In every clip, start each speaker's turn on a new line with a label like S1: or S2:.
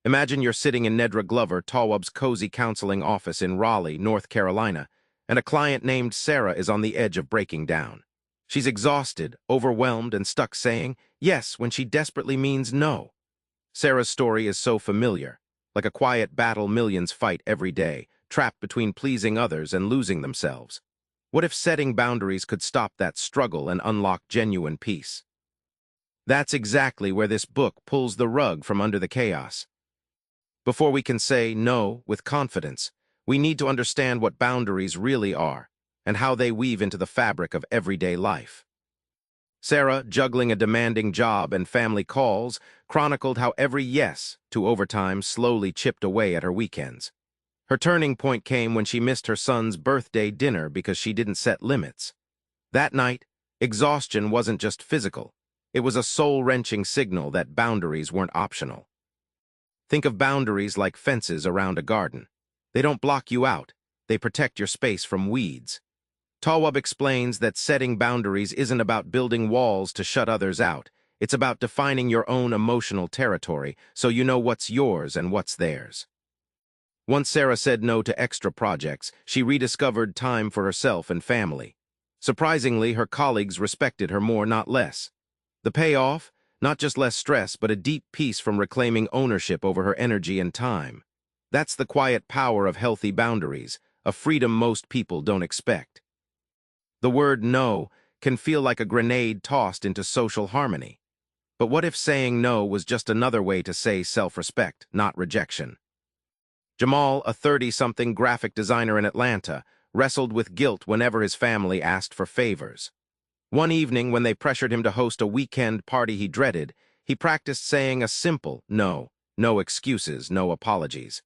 S1: Imagine you're sitting in Nedra Glennon Tawwab's cozy counseling office in Raleigh, North Carolina, and a client named Sarah is on the edge of breaking down. She's exhausted, overwhelmed, and stuck saying yes when she desperately means no. Sarah's story is so familiar, like a quiet battle millions fight every day, trapped between pleasing others and losing themselves. What if setting boundaries could stop that struggle and unlock genuine peace? That's exactly where this book pulls the rug from under the chaos. Before we can say no with confidence, we need to understand what boundaries really are and how they weave into the fabric of everyday life. Sarah, juggling a demanding job and family calls, chronicled how every yes to overtime slowly chipped away at her weekends. Her turning point came when she missed her son's birthday dinner because she didn't set limits. That night, exhaustion wasn't just physical. It was a soul-wrenching signal that boundaries weren't optional. Think of boundaries like fences around a garden. They don't block you out. They protect your space from weeds. Tawwab explains that setting boundaries isn't about building walls to shut others out. It's about defining your own emotional territory so you know what's yours and what's theirs. Once Sarah said no to extra projects, she rediscovered time for herself and family. Surprisingly, her colleagues respected her more, not less. The payoff? Not just less stress, but a deep peace from reclaiming ownership over her energy and time. That's the quiet power of healthy boundaries, a freedom most people don't expect. The word no can feel like a grenade tossed into social harmony. But what if saying no was just another way to say self-respect, not rejection? Jamal, a 30-something graphic designer in Atlanta, wrestled with guilt whenever his family asked for favors. One evening, when they pressured him to host a weekend party he dreaded, he practiced saying a simple no. No excuses, no apologies.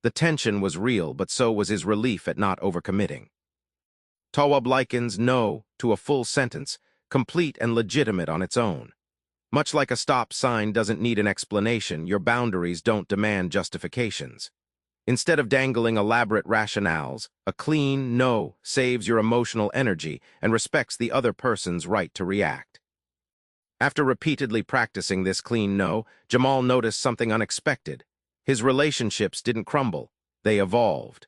S1: The tension was real, but so was his relief at not overcommitting. Tawwab likens no to a full sentence, complete and legitimate on its own. Much like a stop sign doesn't need an explanation, your boundaries don't demand justifications. Instead of dangling elaborate rationales, a clean no saves your emotional energy and respects the other person's right to react. After repeatedly practicing this clean no, Jamal noticed something unexpected. His relationships didn't crumble, they evolved.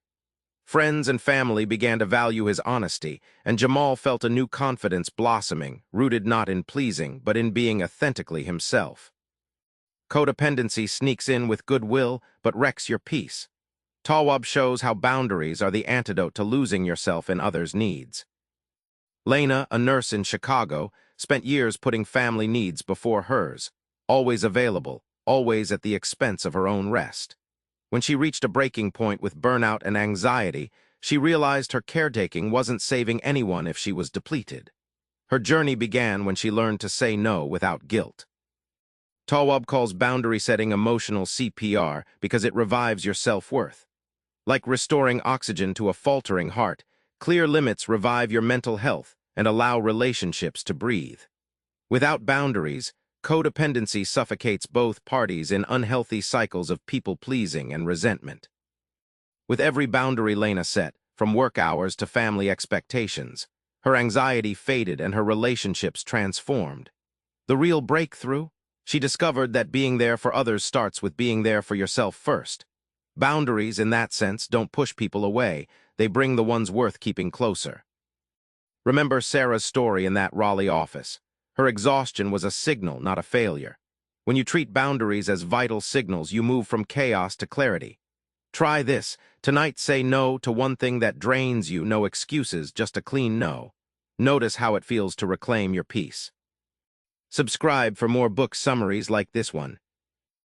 S1: Friends and family began to value his honesty, and Jamal felt a new confidence blossoming, rooted not in pleasing, but in being authentically himself. Codependency sneaks in with goodwill, but wrecks your peace. Tawwab shows how boundaries are the antidote to losing yourself in others' needs. Lena, a nurse in Chicago, spent years putting family needs before hers, always available, always at the expense of her own rest. When she reached a breaking point with burnout and anxiety, she realized her caretaking wasn't saving anyone if she was depleted. Her journey began when she learned to say no without guilt. Tawwab calls boundary setting emotional CPR because it revives your self-worth. Like restoring oxygen to a faltering heart, clear limits revive your mental health and allow relationships to breathe. Without boundaries, codependency suffocates both parties in unhealthy cycles of people-pleasing and resentment. With every boundary Lena set, from work hours to family expectations, her anxiety faded and her relationships transformed. The real breakthrough? She discovered that being there for others starts with being there for yourself first. Boundaries, in that sense, don't push people away. They bring the ones worth keeping closer. Remember Sarah's story in that Raleigh office. Her exhaustion was a signal, not a failure. When you treat boundaries as vital signals, you move from chaos to clarity. Try this. Tonight, say no to one thing that drains you. No excuses, just a clean no. Notice how it feels to reclaim your peace. Subscribe for more book summaries like this one.